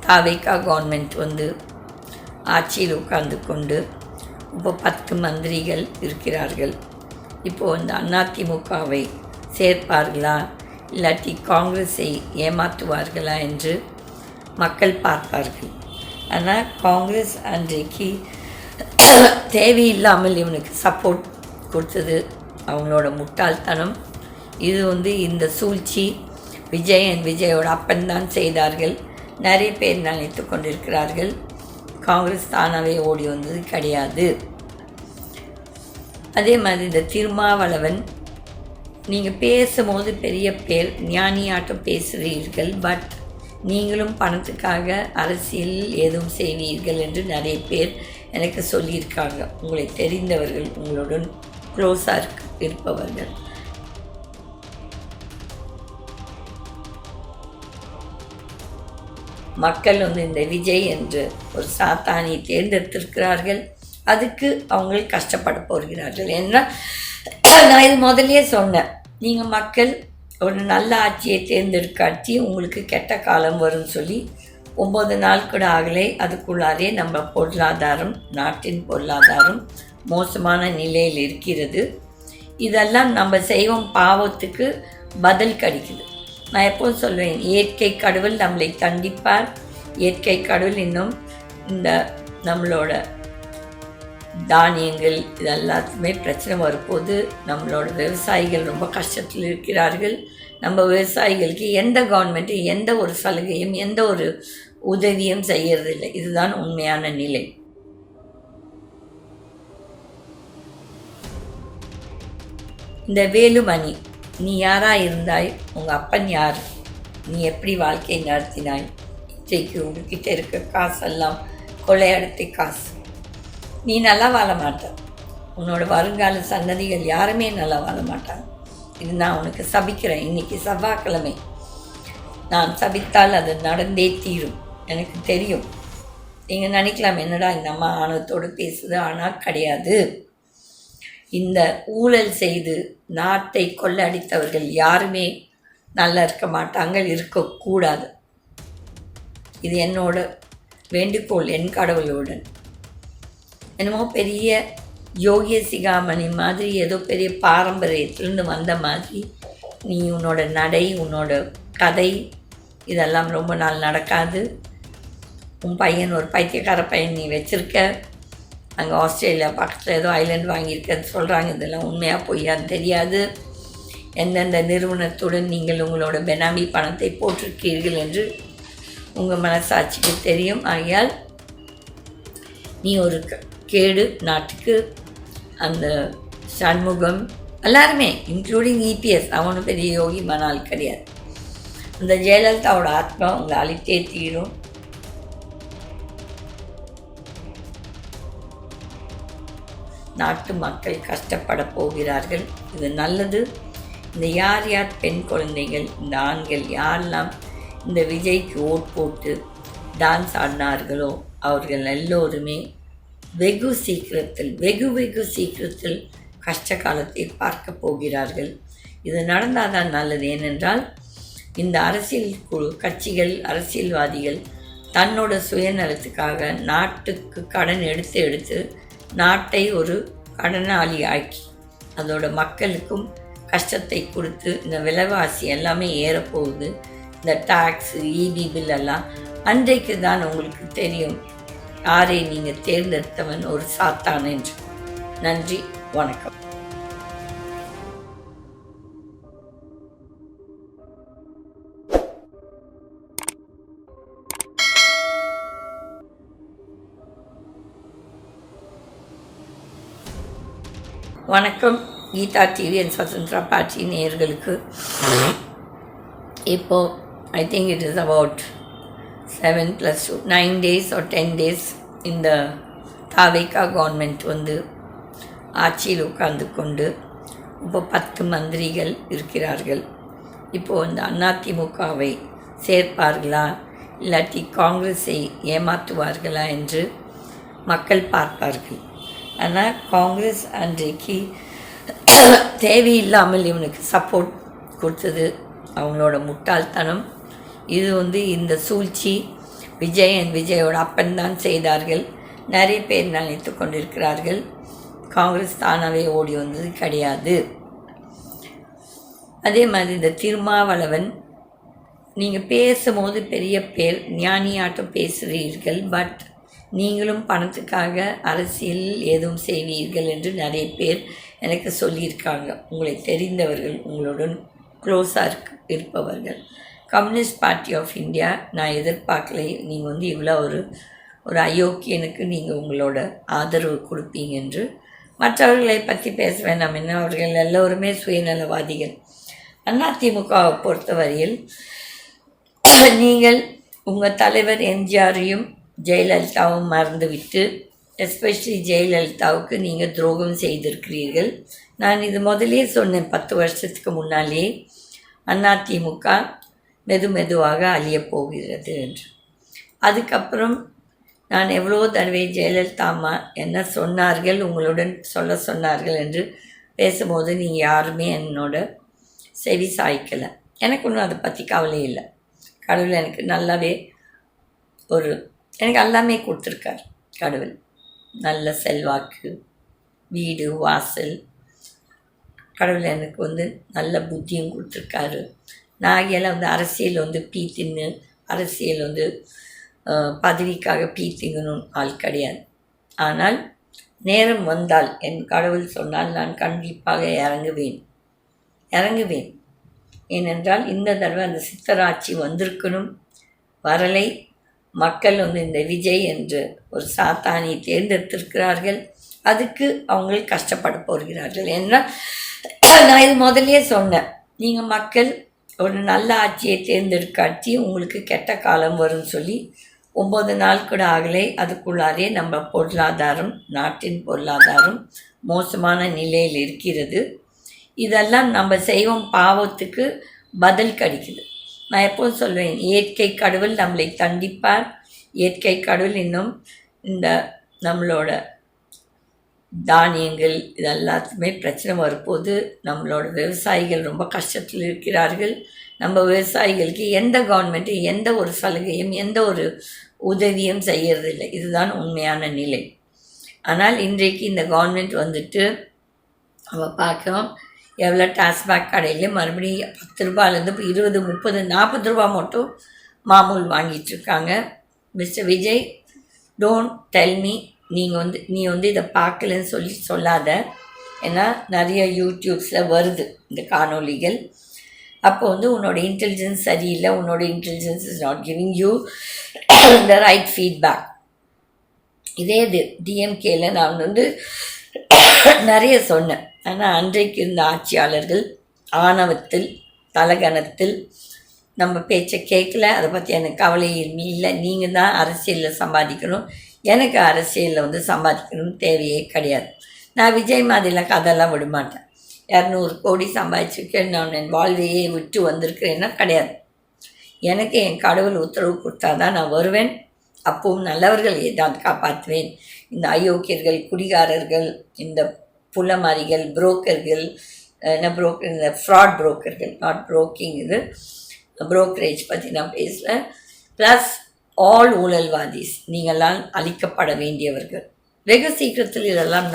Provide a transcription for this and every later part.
தாவேகா government ஆட்சியில் உட்கார்ந்து கொண்டு இப்போ 10 மந்திரிகள் இருக்கிறார்கள். இப்போது இந்த அதிமுகவை சேர்ப்பார்களா இல்லாட்டி காங்கிரஸை ஏமாற்றுவார்களா என்று மக்கள் பார்ப்பார்கள். ஆனால் காங்கிரஸ் அன்றைக்கு தேவையில்லாமல் இவனுக்கு சப்போர்ட் கொடுத்தது அவங்களோட முட்டாள்தனம். இது இந்த சூழ்ச்சி விஜயோட அப்பன்தான் செய்தார்கள். நிறைய பேர் நினைத்து கொண்டிருக்கிறார்கள் காங்கிரஸ் தானாகவே ஓடி வந்தது கிடையாது. அதே மாதிரி இந்த திருமாவளவன், நீங்கள் பேசும்போது பெரிய பேர் ஞானியாட்டம் பேசுகிறீர்கள், பட் நீங்களும் பணத்துக்காக அரசியல் எதுவும் செய்வீர்கள் என்று நிறைய பேர் எனக்கு சொல்லியிருக்காங்க. உங்களை தெரிந்தவர்கள், உங்களுடன் க்ளோஸாக இருப்பவர்கள். மக்கள் இந்த விஜய் என்று ஒரு சாத்தானை தேர்ந்தெடுத்திருக்கிறார்கள். அதுக்கு அவங்க கஷ்டப்பட போகிறார்கள். ஏன்னா நான் இது முதலே சொன்னேன், நீங்கள் மக்கள் ஒரு நல்ல ஆட்சியை தேர்ந்தெடுக்காட்சி உங்களுக்கு கெட்ட காலம் வரும்னு சொல்லி 9 நாள் கூட ஆகலை. அதுக்குள்ளாரே நம்ம பொருளாதாரம், நாட்டின் பொருளாதாரம் மோசமான நிலையில் இருக்கிறது. இதெல்லாம் நம்ம செய்வோம் பாவத்துக்கு பதில் கிடைக்குது. நான் எப்போதும் சொல்வேன், இயற்கை கடவுள் நம்மளை தண்டிப்பார். இயற்கை கடவுள் இன்னும் இந்த நம்மளோட தானியங்கள் இதெல்லாத்துமே பிரச்சனை வரும்போது நம்மளோட விவசாயிகள் ரொம்ப கஷ்டத்தில் இருக்கிறார்கள். நம்ம விவசாயிகளுக்கு எந்த கவர்மெண்ட்டும் எந்த ஒரு சலுகையும் எந்த ஒரு உதவியும் செய்யறதில்லை. இதுதான் உண்மையான நிலை. இந்த வேலுமணி, நீ யாராக இருந்தாய்? உங்கள் அப்பன் யார்? நீ எப்படி வாழ்க்கை நடத்தினாய்? இன்றைக்கு உங்ககிட்ட இருக்க காசெல்லாம் கொள்ளையடித்த காசு. நீ நல்லா வாழ மாட்ட. உன்னோட வருங்கால சன்னதிகள் யாருமே நல்லா வாழ மாட்டாங்க. இது நான் உனக்கு சபிக்கிறேன். இன்றைக்கி செவ்வாய்க்கிழமை. நான் சபித்தால் அது நடந்தே தீரும். எனக்கு தெரியும். நீங்கள் நினைக்கலாம், என்னடா இந்த அம்மா ஆணவத்தோடு பேசுது. ஆனால் கிடையாது. இந்த ஊழல் செய்து நாட்டை கொள்ளடித்தவர்கள் யாருமே நல்லா இருக்க மாட்டாங்க, இருக்கக்கூடாது. இது என்னோட வேண்டுகோள் என் கடவுளோடன். என்னமோ பெரிய யோகிய சிகாமணி மாதிரி ஏதோ பெரிய பாரம்பரியத்திலிருந்து வந்த மாதிரி நீ உன்னோட நடை, உன்னோட கதை இதெல்லாம் ரொம்ப நாள் நடக்காது. உன் பையன் ஒரு பைத்தியக்கார பையன் நீ வச்சுருக்க. அங்கே ஆஸ்திரேலியா பக்கத்தில் ஏதோ ஐலண்ட் வாங்கியிருக்கன்னு சொல்கிறாங்க. இதெல்லாம் உண்மையாக பொய்யான்னு தெரியாது. எந்தெந்த நிறுவனத்துடன் நீங்கள் உங்களோட பெனாமி பணத்தை போட்டிருக்கீர்கள் என்று உங்கள் மனசாட்சிக்கு தெரியும். ஆகையால் நீ ஒரு கேடு நாட்டுக்கு. அந்த சண்முகம் எல்லாருமே இன்க்ளூடிங் இபிஎஸ், அவனும் பெரிய யோகி மனால் கிடையாது. அந்த ஜெயலலிதாவோட ஆத்மா உங்களை அழித்தே தீரும். நாட்டு மக்கள் கஷ்டப்பட போகிறார்கள். இது நல்லது. இந்த யார் யார் பெண் குழந்தைகள், இந்த ஆண்கள் யாரெல்லாம் இந்த விஜய்க்கு ஓட் போட்டு டான்ஸ் ஆடினார்களோ அவர்கள் எல்லோருமே வெகு சீக்கிரத்தில் கஷ்ட காலத்தை பார்க்க போகிறார்கள். இது நடந்தால் தான் நல்லது. ஏனென்றால் இந்த அரசியல் குழு கட்சிகள், அரசியல்வாதிகள் தன்னோட சுயநலத்துக்காக நாட்டுக்கு கடன் எடுத்து நாட்டை ஒரு கடனாளி ஆக்கி அதோட மக்களுக்கும் கஷ்டத்தை கொடுத்து இந்த விலைவாசி எல்லாமே ஏறப்போகுது. இந்த டாக்ஸு, இபி பில் எல்லாம் அன்றைக்கு தான் உங்களுக்கு தெரியும் யாரை நீங்கள் தேர்ந்தெடுத்தவன் ஒரு சாத்தான் என்று. நன்றி, வணக்கம். வணக்கம். Geetha TV and Suthanthira party நேயர்களுக்கு இப்போது I think it is about 7 + 2 9 days or 10 days இந்த தாவேகா கவர்மெண்ட் ஆட்சியில் உட்கார்ந்து கொண்டு இப்போ 10 மந்திரிகள் இருக்கிறார்கள். இப்போது இந்த அதிமுகவை சேர்ப்பார்களா இல்லாட்டி காங்கிரஸை ஏமாற்றுவார்களா என்று மக்கள் பார்ப்பார்கள். ஆனால் காங்கிரஸ் அன்றைக்கு தேவையில்லாமல் இவனுக்கு சப்போர்ட் கொடுத்தது அவங்களோட முட்டாள்தனம். இது இந்த சூழ்ச்சி விஜயோட அப்பன் தான் செய்தார்கள். நிறைய பேர் நினைத்து கொண்டிருக்கிறார்கள். காங்கிரஸ் தானாகவே ஓடி வந்தது கிடையாது. அதே மாதிரி இந்த திருமாவளவன், நீங்கள் பேசும்போது பெரிய பேர் ஞானியாட்டம் பேசுகிறீர்கள், பட் நீங்களும் பணத்துக்காக அரசியல் ஏதும் செய்வீர்கள் என்று நிறைய பேர் எனக்கு சொல்லியிருக்காங்க. உங்களை தெரிந்தவர்கள், உங்களுடன் க்ளோஸாக இருப்பவர்கள். கம்யூனிஸ்ட் பார்ட்டி ஆஃப் இந்தியா நான் எதிர்பார்க்கல நீங்கள் இவ்வளோ ஒரு அயோக்கியனுக்கு நீங்கள் உங்களோட ஆதரவு கொடுப்பீங்க என்று. மற்றவர்களை பற்றி பேச வேண்டாம், என்ன அவர்கள் எல்லோருமே சுயநலவாதிகள். அதிமுகவை பொறுத்தவரையில் நீங்கள் உங்கள் தலைவர் எம்ஜிஆரையும் ஜெயலலிதாவும் மறந்துவிட்டு, எஸ்பெஷலி ஜெயலலிதாவுக்கு நீங்கள் துரோகம் செய்திருக்கிறீர்கள். நான் இது முதலே சொன்னேன் 10 வருஷத்துக்கு முன்னாலே, அதிமுக மெதுவாக அழியப் போகிறது என்று. அதுக்கப்புறம் நான் எவ்வளோ தடவை ஜெயலலிதா அம்மா என்ன சொன்னார்கள், உங்களுடன் சொல்ல சொன்னார்கள் என்று பேசும்போது நீங்கள் யாருமே என்னோட செவி சாய்க்கலை. எனக்கு ஒன்றும் அதை பற்றி கவலை இல்லை. கடவுள் எனக்கு நல்லாவே எனக்கு எல்லாமே கொடுத்துருக்கார். கடவுள் நல்ல செல்வாக்கு, வீடு வாசல், கடவுள் எனக்கு நல்ல புத்தியும் கொடுத்துருக்காரு. நான் எல்லாம் அரசியல் பீ தின்னு, அரசியல் பதவிக்காக பீ திங்கணும் ஆள் கிடையாது. ஆனால் நேரம் வந்தால், என் கடவுள் சொன்னால் நான் கண்டிப்பாக இறங்குவேன். ஏனென்றால் இந்த தடவை அந்த சித்தராட்சி வந்திருக்கணும், வரலை. மக்கள் இந்த விஜய் என்று ஒரு சாத்தானை தேர்ந்தெடுத்திருக்கிறார்கள். அதுக்கு அவங்க கஷ்டப்பட போகிறார்கள். ஏன்னா நான் இது முதலே சொன்னேன், நீங்கள் மக்கள் ஒரு நல்ல ஆட்சியை தேர்ந்தெடுக்காட்சி உங்களுக்கு கெட்ட காலம் வரும்னு சொல்லி 9 நாள் கூட ஆகலை. அதுக்குள்ளாரே நம்ம பொருளாதாரம், நாட்டின் பொருளாதாரம் மோசமான நிலையில் இருக்கிறது. இதெல்லாம் நம்ம செய்வோம் பாவத்துக்கு பதில் கிடைக்குது. நான் எப்போதும் சொல்வேன், இயற்கை கடவுள் நம்மளை தண்டிப்பார். இயற்கை கடவுள் இன்னும் இந்த நம்மளோட தானியங்கள் இதெல்லாத்துமே பிரச்சனை வரும்போது நம்மளோட விவசாயிகள் ரொம்ப கஷ்டத்தில் இருக்கிறார்கள். நம்ம விவசாயிகளுக்கு எந்த கவர்மெண்ட்டும் எந்த ஒரு சலுகையும் எந்த ஒரு உதவியும் செய்யறதில்லை. இதுதான் உண்மையான நிலை. ஆனால் இன்றைக்கு இந்த கவர்மெண்ட் நம்ம பார்க்குறோம், எவ்வளோ டாஸ்மாக் கடையில் மறுபடியும் 10 ரூபாயிலேருந்து 20, 30, 40 ரூபா மட்டும் மாமூல் வாங்கிட்டுருக்காங்க. Mister Vijay, don't tell me நீ இதை பார்க்கலன்னு சொல்லாத. ஏன்னா நிறைய யூடியூப்ஸில் வருது இந்த காணொளிகள். அப்போ உன்னோட இன்டெலிஜென்ஸ் சரியில்லை, உன்னோட intelligence is not giving you the right feedback. இதே டிஎம்கேல நான் நிறைய சொன்னேன். ஆனால் அன்றைக்கு இருந்த ஆட்சியாளர்கள் ஆணவத்தில், தலகணத்தில் நம்ம பேச்சை கேட்கல. அதை பற்றி எனக்கு கவலை இல்லை. நீங்கள் தான் அரசியலில் சம்பாதிக்கணும், எனக்கு அரசியலில் சம்பாதிக்கணும்னு தேவையே கிடையாது. நான் விஜய் மாதிரிலாம் கதெல்லாம் விடமாட்டேன். 200 கோடி சம்பாதிச்சிருக்கேன், நான் என் வாழ்வையே விட்டு வந்திருக்கிறேன்னா கிடையாது. எனக்கு என் கடவுள் உத்தரவு கொடுத்தா தான் நான் வருவேன். அப்பவும் நல்லவர்கள் ஏதாவது காப்பாற்றுவேன். இந்த அயோக்கியர்கள், குடிகாரர்கள், இந்த புலமாரிகள், புரோக்கர்கள், இந்த ஃப்ராட் புரோக்கர்கள், நாட் புரோக்கிங், இது புரோக்கரேஜ் பற்றி நான் பேசுகிறேன். ப்ளஸ் ஆல் ஊழல்வாதிஸ், நீங்கள்லாம் அழிக்கப்பட வேண்டியவர்கள். வெகு சீக்கிரத்தில் இதெல்லாம்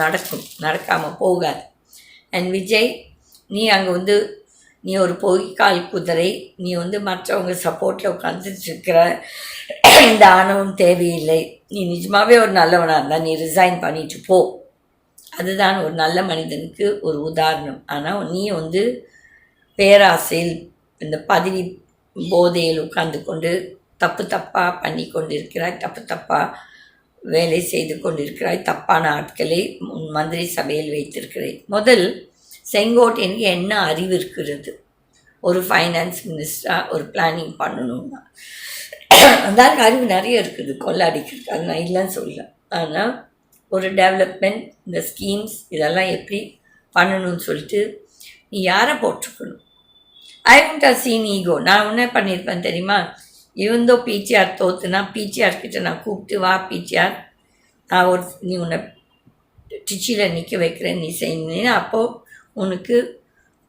நடக்காமல் போகாது. அண்ட் விஜய், நீ அங்கே நீ ஒரு பொய்க்கால் குதிரை. நீ மற்றவங்க சப்போர்ட்டில் உட்காந்துட்டுருக்கிற. இந்த ஆணவம் தேவையில்லை. நீ நிஜமாகவே ஒரு நல்லவனாக இருந்தால் நீ ரிசைன் பண்ணிட்டு போ. அதுதான் ஒரு நல்ல மனிதனுக்கு ஒரு உதாரணம். ஆனால் நீ பேராசையில், இந்த பதவி போதையில் உட்கார்ந்து கொண்டு தப்பாக பண்ணி கொண்டிருக்கிறாய், தப்பாக வேலை செய்து கொண்டிருக்கிறாய், தப்பான ஆட்களை மந்திரி சபையில் வைத்திருக்கிறாய். முதல் செங்கோட்டையனுக்கு என்ன அறிவு இருக்கிறது? ஒரு ஃபைனான்ஸ் மினிஸ்டராக ஒரு பிளானிங் பண்ணணும்னா அந்த அறிவு நிறைய இருக்குது, கொள்ளாடிக்கிறது. அது நான் இல்லைன்னு சொல்லல. ஆனால் ஒரு டெவலப்மெண்ட், இந்த ஸ்கீம்ஸ் இதெல்லாம் எப்படி பண்ணணும்னு சொல்லிட்டு நீ யாரை போட்டிருக்கணும்? I won't have seen ego. நான் என்ன பண்ணியிருப்பேன் தெரியுமா? இவந்தோ பிசிஆர் தோத்துனா பிசிஆர்கிட்ட நான் கூப்பிட்டு, வா பிசிஆர், நான் நீ உன்னை டிச்சியில் நிற்க வைக்கிறேன், நீ செய்யணும். அப்போது உனக்கு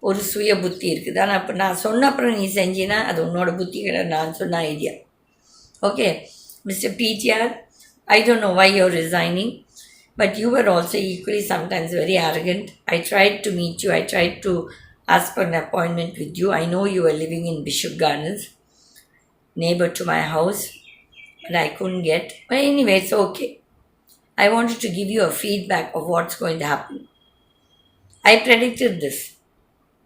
ஒரு சுய புத்தி இருக்குது. ஆனால் இப்போ நான் சொன்ன அப்புறம் நீ செஞ்சினா அது உன்னோட புத்தி கிடையாது, நான் சொன்ன idea. Okay, Mr. PTR, I don't know why you're resigning, but you were also equally sometimes very arrogant. I tried to meet you, I tried to ask for an appointment with you. I know you were living in Bishop Gardens, neighbor to my house, but I couldn't get. But anyway, it's okay. I wanted to give you a feedback of what's going to happen. I predicted this.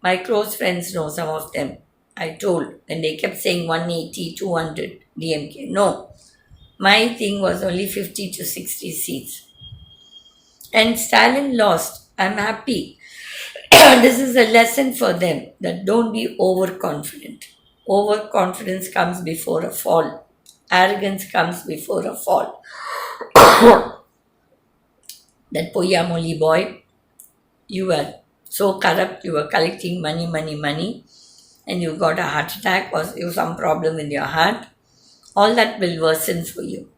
My close friends know, some of them. I told, and they kept saying 180, 200 DMK. No, my thing was only 50 to 60 seats. And Stalin lost. I'm happy. This is a lesson for them that don't be overconfident. Overconfidence comes before a fall. Arrogance comes before a fall. That Poyamoli boy, you were so corrupt, you were collecting money, and you got a heart attack or you some problem in your heart. All that will worsen for you.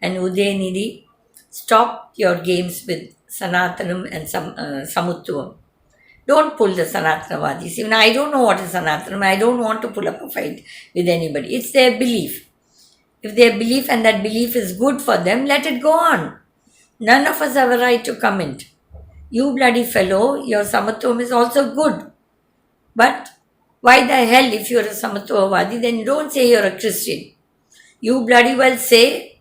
And Udayanidhi, stop your games with Sanatanam and Samuttuvam. Don't pull the Sanatanavadis. Even I don't know what is Sanatanam. I don't want to pull up a fight with anybody. It's their belief. If their belief and that belief is good for them, let it go on. None of us have a right to comment. You bloody fellow, your Samatvam is also good. But why the hell, if you're a Samatvavadi, then you don't say you're a Christian. You bloody well say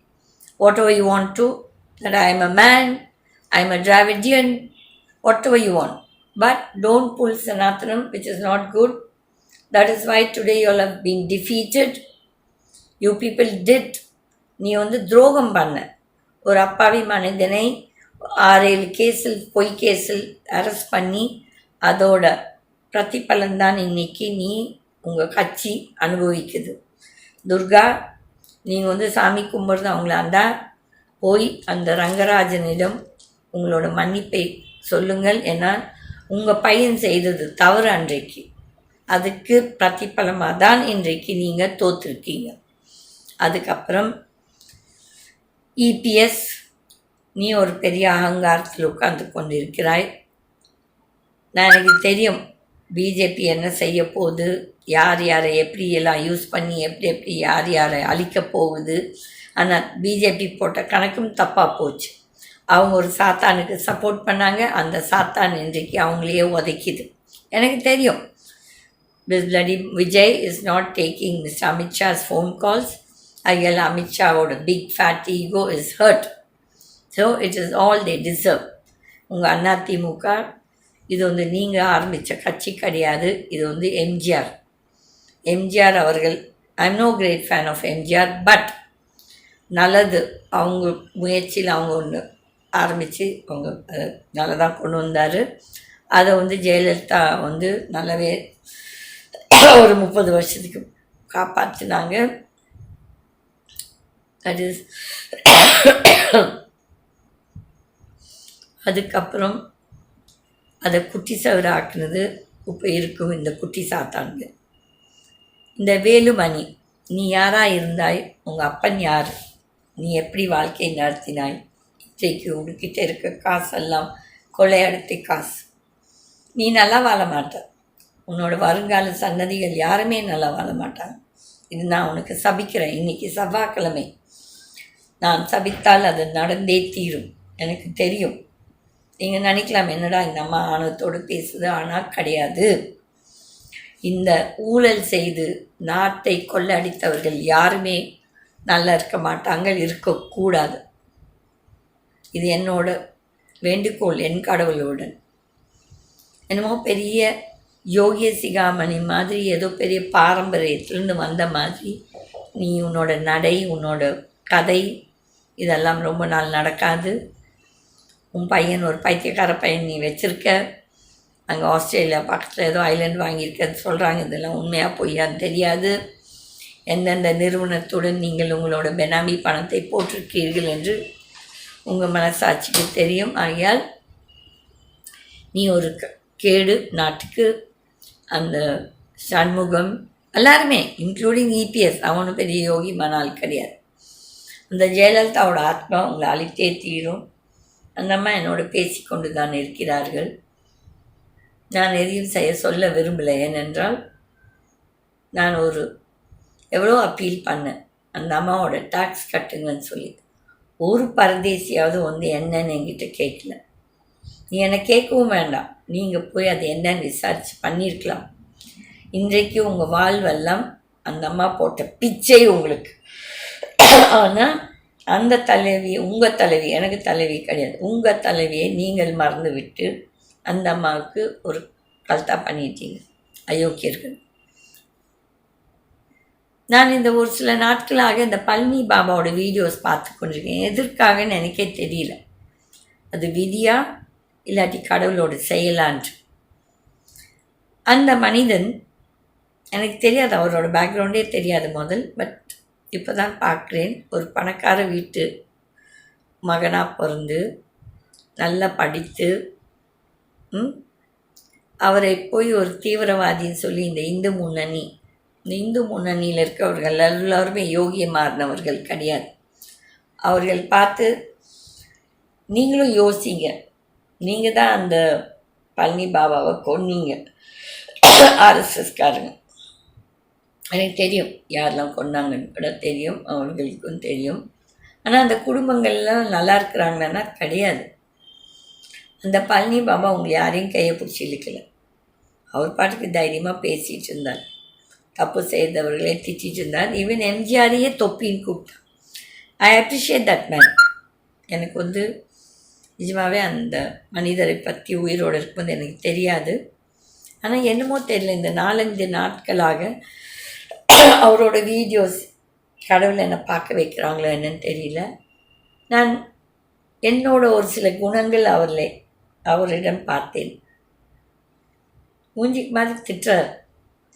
whatever you want to, that I am a man, I am a Dravidian, whatever you want. But don't pull Sanatanam, which is not good. That is why today you all have been defeated. You people did. நீ துரோகம் பண்ண. ஒரு அப்பாவி மனிதனை 6-7 கேஸில் பொய் கேஸில் arrest பண்ணி அதோட பிரதிபலன்தான் இன்னைக்கு நீ உங்கள் கட்சி அனுபவிக்குது. துர்கா, நீங்கள் சாமி கும்பிட்றது அவங்களாண்டா போய் அந்த ரங்கராஜனிடம் உங்களோட மன்னிப்பை சொல்லுங்கள். ஏன்னா உங்கள் பையன் செய்தது தவறு அன்றைக்கு. அதுக்கு பிரதிபலமாக தான் இன்றைக்கு நீங்கள் தோற்றுருக்கீங்க. அதுக்கப்புறம் இபிஎஸ், நீ ஒரு பெரிய அகங்காரத்தில் உட்கார்ந்து கொண்டிருக்கிறாய். எனக்கு தெரியும் பிஜேபி என்ன செய்ய போகுது, யார் யாரை எப்படியெல்லாம் யூஸ் பண்ணி எப்படி யார் யாரை அழிக்க போகுது. ஆனால் பிஜேபி போட்ட கணக்கும் தப்பாக போச்சு. அவங்க ஒரு சாத்தானுக்கு சப்போர்ட் பண்ணாங்க. அந்த சாத்தான் இன்றைக்கு அவங்களையே உதைக்குது. எனக்கு தெரியும். bloody Vijay is not taking Mr. Amit Shah's phone calls. ஐயல் அமித்ஷாவோட big fat ego is hurt. So it is all they deserve. உங்கள் அதிமுக இது நீங்கள் ஆரம்பித்த கட்சி கிடையாது. இது எம்ஜிஆர் அவர்கள். I am no great fan of MGR, but நல்லது அவங்க முயற்சியில் அவங்க ஒன்று ஆரம்பித்து அவங்க நல்லதாக கொண்டு வந்தார். அதை ஜெயலலிதா நல்லாவே ஒரு 30 வருஷத்துக்கு காப்பாற்றினாங்க. தட் இஸ் அதுக்கப்புறம் அதை குட்டி சவராக்குனது இப்போ இருக்கும் இந்த குட்டி சாத்தானுங்க. இந்த வேலுமணி, நீ யாராக இருந்தாய், உங்கள் அப்பன் யார், நீ எப்படி வாழ்க்கை நடத்தினாய், இன்றைக்கு உங்ககிட்ட இருக்க காசெல்லாம் கொள்ளையடித்த காசு. நீ நல்லா வாழ மாட்ட. உன்னோட வருங்கால சன்னதிகள் யாருமே நல்லா வாழ மாட்டாங்க. இது நான் உனக்கு சபிக்கிறேன். இன்றைக்கி செவ்வாய்க்கிழமை. நான் சபித்தால் அது நடந்தே தீரும். எனக்கு தெரியும். நீங்கள் நினைக்கலாம், என்னடா இந்த அம்மா ஆணவத்தோடு பேசுது. ஆனால் கிடையாது. இந்த ஊழல் செய்து நாட்டை கொள்ளடித்தவர்கள் யாருமே நல்லா இருக்க மாட்டாங்க, இருக்கக்கூடாது. இது என்னோட வேண்டுகோள் என் கடவுளோடு. என்னமோ பெரிய யோகிய சிகாமணி மாதிரி, ஏதோ பெரிய பாரம்பரியத்திலேருந்து வந்த மாதிரி நீ உன்னோட நடை, உன்னோட கதை இதெல்லாம் ரொம்ப நாள் நடக்காது. உன் பையன் ஒரு பைத்தியக்கார பையன் நீ வச்சுருக்க. அங்கே ஆஸ்திரேலியா பக்கத்தில் ஏதோ ஐலண்ட் வாங்கியிருக்கன்னு சொல்கிறாங்க. இதெல்லாம் உண்மையாக பொய்யான்னு தெரியாது. எந்தெந்த நிறுவனத்துடன் நீங்கள் உங்களோட பெனாமி பணத்தை போட்டிருக்கீர்கள் என்று உங்கள் மனசாட்சிக்கு தெரியும். ஆகையால் நீ ஒரு கேடு நாட்டுக்கு. அந்த சண்முகம் எல்லாருமே இன்க்ளூடிங் இபிஎஸ், அவனும் பெரிய யோகி மனால் கிடையாது. அந்த ஜெயலலிதாவோட ஆத்மா உங்களை அழித்தே தீரும். அந்த அம்மா என்னோட பேசி கொண்டு தான் இருக்கிறார்கள். நான் எதையும் சொல்ல விரும்பலை. ஏனென்றால் நான் எவ்வளோ அப்பீல் பண்ணேன். அந்த அம்மாவோட டாக்ஸ் கட்டுங்கன்னு சொல்லி ஒரு பரதேசியாவது வந்து என்னன்னு என்கிட்ட கேட்கல. நீ என்னை கேட்கவும் வேண்டாம், நீங்கள் போய் அது என்னன்னு விசாரித்து பண்ணியிருக்கலாம். இன்றைக்கு உங்கள் வாழ்வெல்லாம் அந்த அம்மா போட்ட பிச்சை உங்களுக்கு. ஆனால் அந்த தலைவி, உங்கள் தலைவி, எனக்கு தலைவி கிடையாது, உங்கள் தலைவியை நீங்கள் மறந்து விட்டு அந்த அம்மாவுக்கு ஒரு கல்தா பண்ணிட்டீங்க, அயோக்கியர்கள். நான் இந்த ஒரு சில நாட்களாக இந்த பழனி பாபாவோட வீடியோஸ் பார்த்து கொண்டிருக்கேன். எதற்காகன்னு எனக்கே தெரியல. அது விதியா இல்லாட்டி கடவுளோட செயலான்று. அந்த மனிதன் எனக்கு தெரியாது, அவரோட பேக்ரவுண்டே தெரியாது முதல். பட் இப்போ தான் பார்க்குறேன். ஒரு பணக்கார வீட்டு மகனாக பிறந்து நல்லா படித்து அவரை போய் ஒரு தீவிரவாதின்னு சொல்லி இந்த இந்து முன்னணியில் இருக்கவர்கள் எல்லாருமே யோகியமானவர்கள் கிடையாது. அவர்கள் பார்த்து நீங்களும் யோசிங்க, நீங்கள் தான் அந்த பழனி பாபாவை கொன்னீங்க, ஆர்எஸ்எஸ்காரங்க. எனக்கு தெரியும் யாரெல்லாம் கொண்டாங்கன்னு கூட தெரியும், அவர்களுக்கும் தெரியும். ஆனால் அந்த குடும்பங்கள்லாம் நல்லா இருக்கிறாங்கன்னா கிடையாது. அந்த பழனி பாபா உங்களை யாரையும் கையை பிடிச்சி இழுக்கலை. அவர் பாட்டுக்கு தைரியமாக பேசிகிட்டு இருந்தார், தப்பு செய்தவர்களே திட்டிகிட்டு இருந்தார். ஈவன் எம்ஜிஆரையே தொப்பின்னு கூப்பிட்டான். I appreciate that man. எனக்கு வந்து நிஜமாகவே அந்த மனிதரை பற்றி உயிரோடு இருக்கும்போது எனக்கு தெரியாது. ஆனால் என்னமோ தெரியல, இந்த 4-5 நாட்களாக அவரோட வீடியோஸ் கடவுளை என்னை பார்க்க வைக்கிறாங்களோ என்னன்னு தெரியல. நான் என்னோட ஒரு சில குணங்கள் அவரிடம் பார்த்தேன். மூஞ்சிக்கு மாதிரி திட்டுறார்,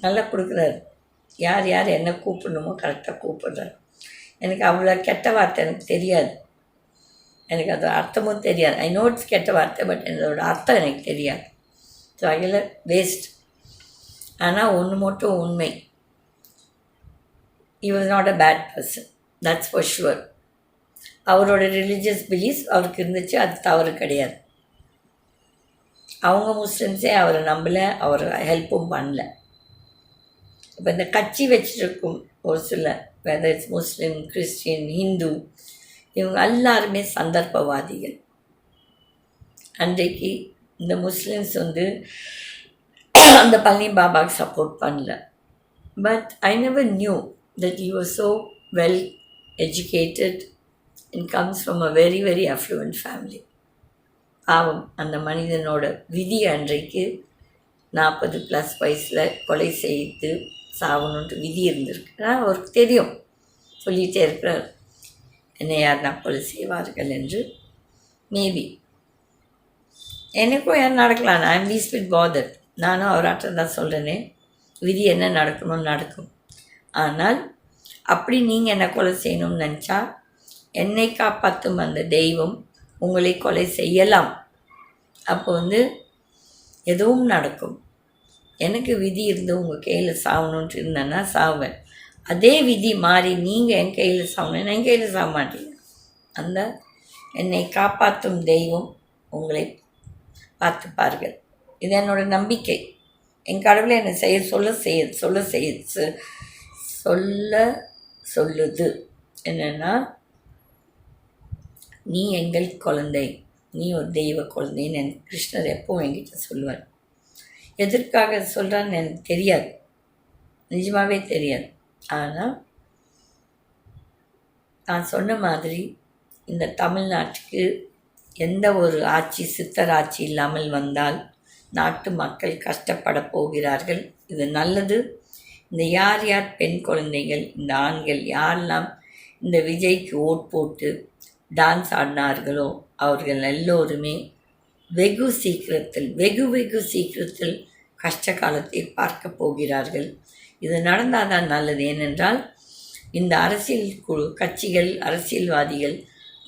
நல்லா கொடுக்குறாரு. யார் யார் என்ன கூப்பிடணுமோ கரெக்டாக கூப்பிடுறார். எனக்கு அவ்வளோ கெட்ட வார்த்தை எனக்கு தெரியாது, எனக்கு அது அர்த்தமும் தெரியாது. ஐ நோ இட்ஸ் கெட்ட வார்த்தை, பட் என்னோட அர்த்தம் எனக்கு தெரியாது. ஸோ அதில் வேஸ்ட். ஆனால் ஒன்று மட்டும் உண்மை, he was not a bad person, that's for sure. அவரோட ரிலீஜியஸ் பிலீஃப்ஸ் அவருக்கு இருந்துச்சு, அது தவறு கிடையாது. அவங்க முஸ்லிம்ஸே அவரை நம்பலை, அவர் ஹெல்ப்பும் பண்ணல. இப்போ இந்த கட்சி வச்சுருக்கும் ஒரு சில, whether it's Muslim, Christian, Hindu, இவங்க எல்லாருமே சந்தர்ப்பவாதிகள். அன்றைக்கு இந்த முஸ்லிம்ஸ் வந்து அந்த பழனி பாபாவுக்கு சப்போர்ட் பண்ணல. But I never new that he was so well educated and comes from a very very affluent family. பாவம் அந்த மனிதனோட விதி அன்றைக்கு 40+ வயசில் கொலை செய்து சாவணுன்ட்டு விதி இருந்திருக்கு. ஆனால் அவருக்கு தெரியும், சொல்லிகிட்டே இருக்கிறார் என்னை யாருன்னா கொலை செய்வார்கள் என்று. மேபி எனக்கும் யார் நடக்கலாம், நான் லீஸ்ட் பிட் பாதர். நானும் அவராட்டம் தான் சொல்கிறேனே, விதி என்ன நடக்கணும்னு நடக்கும். ஆனால் அப்படி நீங்கள் என்னை கொலை செய்யணும்னு நினச்சா என்னை காப்பாற்றும் அந்த தெய்வம் உங்களை கொலை செய்யலாம். அப்போ வந்து எதுவும் நடக்கும். எனக்கு விதி இருந்து உங்கள் கையில் சாகணுன்ட்டு இருந்தேன்னா சாவேன். அதே விதி மாறி நீங்கள் என் கையில் சாகணும், என் கையில் சாக மாட்டீங்க. அந்த என்னை காப்பாற்றும் தெய்வம் உங்களை பார்த்துப்பார்கள். இது என்னோடய நம்பிக்கை. என் கடவுளை என்னை சொல்லுது என்னென்னா, நீ எங்கள் குழந்தை, நீ ஒரு தெய்வ குழந்தைன்னு எனக்கு கிருஷ்ணர் எப்போவும் என்கிட்ட சொல்லுவார். எதற்காக சொல்கிறான்னு எனக்கு தெரியாது, நிஜமாகவே தெரியாது. ஆனால் நான் சொன்ன மாதிரி இந்த தமிழ்நாட்டுக்கு எந்த ஒரு ஆட்சி, சித்தராட்சி இல்லாமல் வந்தால் நாட்டு மக்கள் கஷ்டப்பட போகிறார்கள். இது நல்லது. இந்த யார் யார் பெண் குழந்தைகள், இந்த ஆண்கள் யாரெல்லாம் இந்த விஜய்க்கு ஓட் போட்டு டான்ஸ் ஆடினார்களோ அவர்கள் எல்லோருமே வெகு சீக்கிரத்தில் கஷ்ட காலத்தை பார்க்க போகிறார்கள். இது நடந்தால் தான் நல்லது. ஏனென்றால் இந்த அரசியல் கட்சிகள், அரசியல்வாதிகள்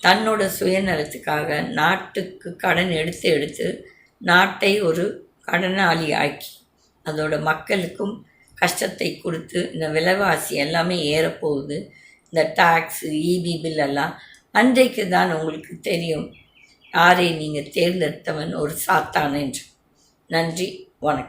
தன்னோட சுயநலத்துக்காக நாட்டுக்கு கடன் எடுத்து நாட்டை ஒரு கடனாளி ஆக்கி அதோட மக்களுக்கும் கஷ்டத்தை கொடுத்து இந்த விலைவாசி எல்லாமே ஏறப்போகுது. இந்த டாக்ஸு, இபி பில் எல்லாம் அன்றைக்கு தான் உங்களுக்கு தெரியும் யாரை நீங்கள் தேர்ந்தெடுத்தவன் ஒரு சாத்தான் என்று. நன்றி, வணக்கம்.